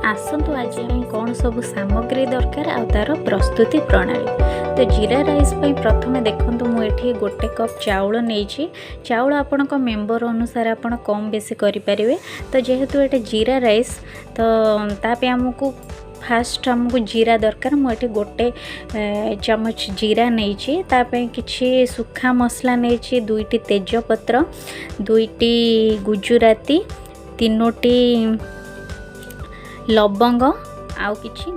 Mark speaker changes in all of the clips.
Speaker 1: आसतु आज कौन सब सामग्री दरकार आ तार प्रस्तुति प्रणाली। तो जीरा राइस प्रथम देखो मुझे गोटे कप चाउल नहीं चाउल आपण मेम्बर अनुसार आपण कम बेसी करें। तो जेहेतु ये जीरा राइस तो ताप आमको फास्ट आमको जीरा दरकार मुझे गोटे चमच जीरा नहीं कि सुखा मसला नहीं दुईटी तेजपत्र दुईटी गुजराती तीनोटी लवंग आउ किछि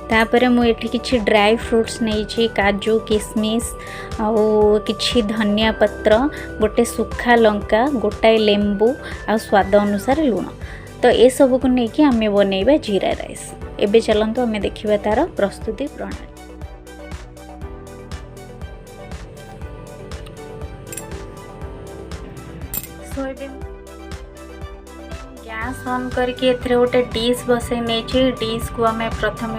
Speaker 1: तापर मुझे किछि ड्राई फ्रूट्स नहीं काजू किशमिश आउ किछि धनिया पत्र गोटे सुखा लंका गोटाए लेंबू आ स्वाद अनुसार लुण। तो ये सब को लेकिन आम बनइबा जीरा राइस। एबे चलंतु आम देखिबा तार प्रस्तुति प्रणाली। गैस ऑन करके एथरे गोटे डिश बसई नहीं डिश को आम प्रथम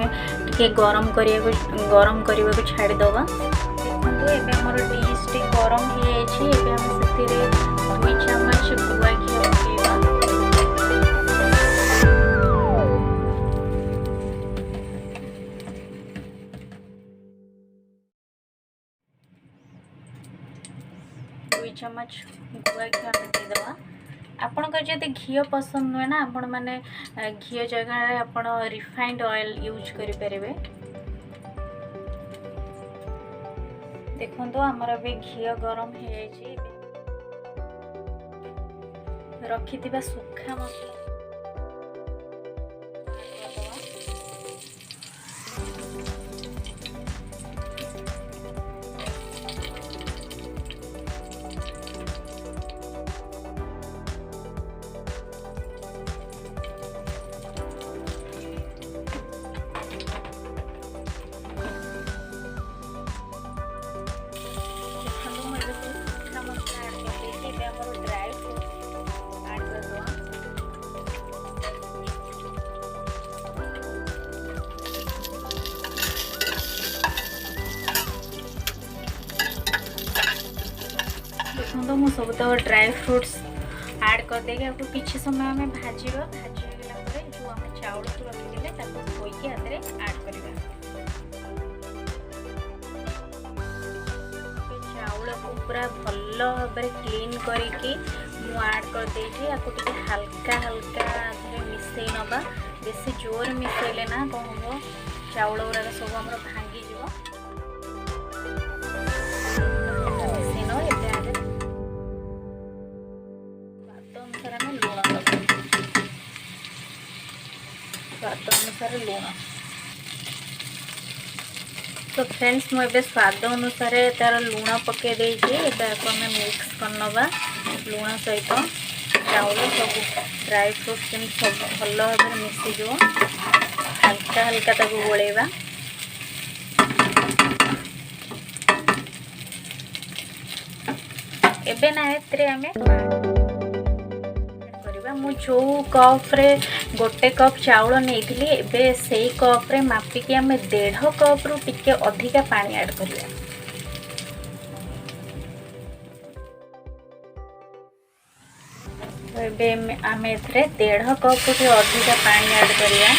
Speaker 1: टे गरम करने को छाड़ीदवा। देखो एबे मोर डिश टी गरम हो जाए आम से 2 चम्मच गुआ घी पकेबा। चम्मच गुआ घी आम देदेवा। आपणकर जब घी पसंद नुहे ना आपण मैंने घी जगह आपण रिफाइंड ऑयल यूज करें। देखो तो आमर भी घी गरम हो रखि सुखा मसला तो मु सब तो ड्राई फ्रूट्स ऐड कर देगी आपको किसी समय आम भाजवा भाजीगला जो आम चाउल को रखिले धोईकी हाथ ऐड करवा। चाउल को पूरा भल भाव क्लीन करके ऐड कर देगी आपको हल्का हल्का मिसई नवा बेसी जोर मिसैले ना कौन हम चाउल गुराक सब आम भांगी स्वाद अनुसार लुण। तो फ्रेंड्स मुझे स्वाद अनुसार तार लुण पके देइछि आम मिक्स करनवा लुण सहित चाउल सब ड्राई फ्रूट सब भल भाव मिसीज हल्का हल्का ताको गोलेबा। एबे ना एतरे आमे मु जो कप रे गोटे कप चाउल नहीं एबे से कप रे मापिकी आम 1.5 कप रु टिके अधिका पानी ऐड करिया। एबे आम एथरे 1.5 कप रु अधिका पानी ऐड करिया।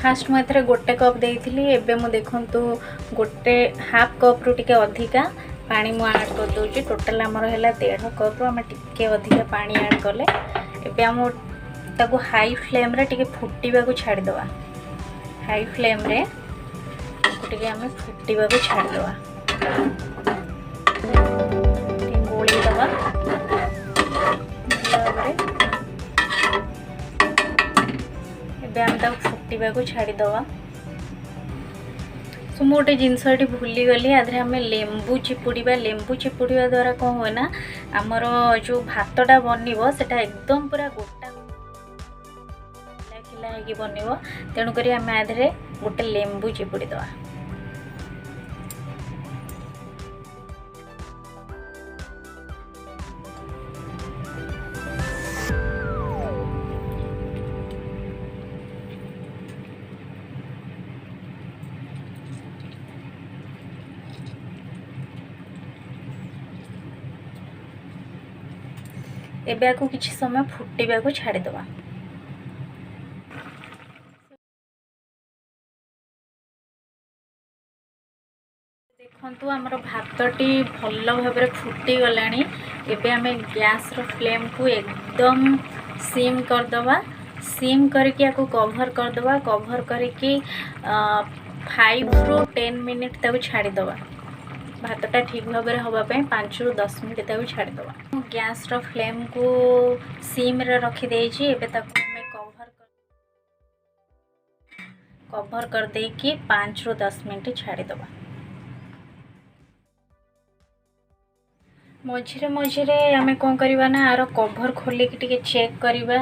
Speaker 1: फास्ट मु एथरे गोटे कप देइथिली एबे मु देखंतु गोटे हाफ कप रु टिके अधिका पानी मु ऐड कर दूची। टोटल आमर है 1.5 कप आम टिके अधिका पानी ऐड कले एबे आम ताको हाई फ्लेम रे टिके फुटीबा को छाड़ीदवा। हाई फ्लेम रे टिके आम फुटीबा को छाड़ीदवा गोली दवा एबे आम ताको फुटीबा को छाड़ीदवा। सो मोटे जिनस भूली गली आधे आम लेंबू चिपुड़ा द्वारा कौन हुए ना आमर जो भातटा बनब सेटा एकदम पूरा गोटा खिला बनब तेणुक आम आधे गोटे लेंबू चिपुड़ी दवा। एबे आको किछि समय फुटिबा को छाड़ी दवा। देखंतु हमर भातटी भल भाबरे फुटी गलानी। एबे हमें गैस रो फ्लेम को एकदम सिम कर दवा। सिम करके आको कवर कर दवा। कवर करके 5 ରୁ 10 मिनिट ताको छाड़ी दवा। भातटा ठीक भाव में हवापाई 5 ରୁ 10 मिनिट ताको छाड़ी दवा। गैस रो फ्लेम को सिम रे रखी देछि। एबे ताको हमें कवर कर दे कि 5 ରୁ 10 मिनिट छाड़ी दवा। मझिरे मझिरे आम कौन करवा ना आर कभर खोलिक टी चेक करवा।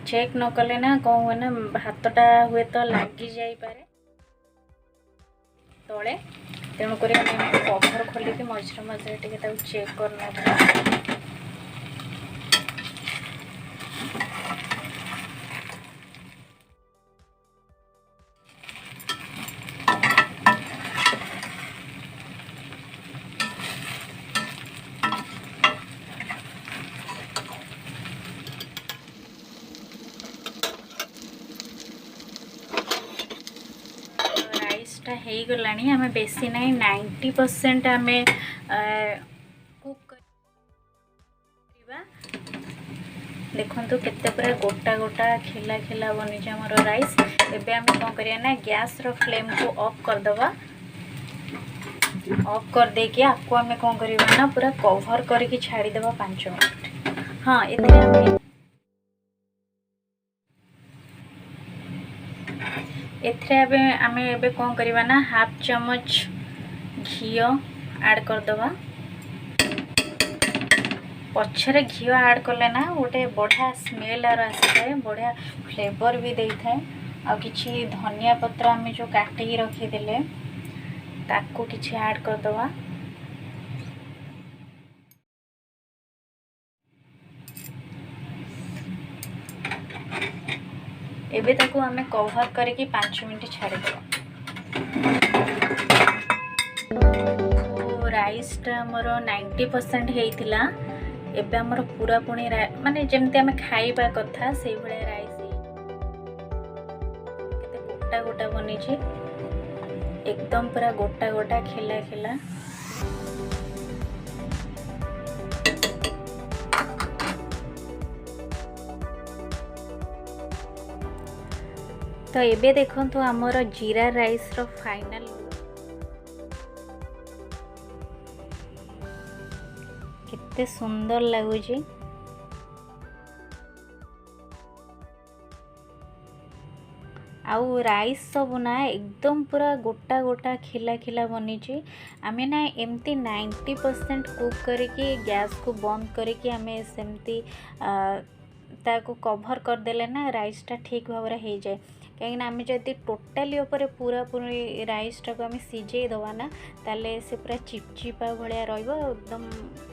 Speaker 1: चेक न कले ना कौन हुए ना भातटा हुए तो लगी जाई पारे तले। तेणुक कभर खोलिक मझिरे मझिरे टी चेक करना। राइसटा हो गलानी। आम बेसी ना 90% आम कुक करवा। देखंतु केते पूरा गोटा गोटा खिला खिला बनी हमर राइस। एबे आम कौन करिया ना गैस रो फ्लेम को ऑफ कर दवा। ऑफ कर दे के आपको आम कौन करवा ना पूरा कवर करके छाड़ी दवा 5 मिनिट। हाँ एथरे आम एबे कौन करवा ना हाफ चम्मच घी ऐड कर दवा। पछरे घी ऐड कले ना गोटे बढ़िया स्मेल आसी बढ़िया फ्लेवर भी दे थाए। आ किछि धनिया पत्र आम जो काटिकी रखीदे ताको किछि ऐड कर दवा। एबे ताको आम कवर करके 5 मिनिट छाड़ी दवा। राइसटा मोर 90% हेइतिला। एबे हमर पूरा पुणी माने जेमते आम खाइबा कथा से भले राइस केते गोटा गोटा बनी छी। एकदम पूरा गोटा गोटा खिला खिला। तो एबे देखंतु हमर जीरा राइस रो फाइनल केते सुंदर लगुची। आउ राइस सब ना एकदम पूरा गोटा गोटा खिला खिला बनी। आम ना एमती 90% कुक करके गैस को बंद करके आम सेमती ताको कवर करदेले ना राइसटा ठीक भाव में हो जाए। कहीं आम जदि टोटाली पूरा पूरी राइसटा को आम सीझे दवा ना ताले से पूरा चिपचिपा भाया एकदम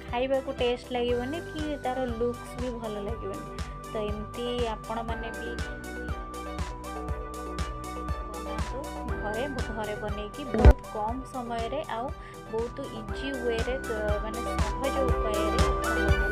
Speaker 1: खाइबा को टेस्ट लगे कि तार लुक्स भी भल लगे। तो एमती आपण मैंने भी घरे घरे बनईकी बहुत कम समय रे आउ बहुत इजी वे रे माने सहज उपाय रे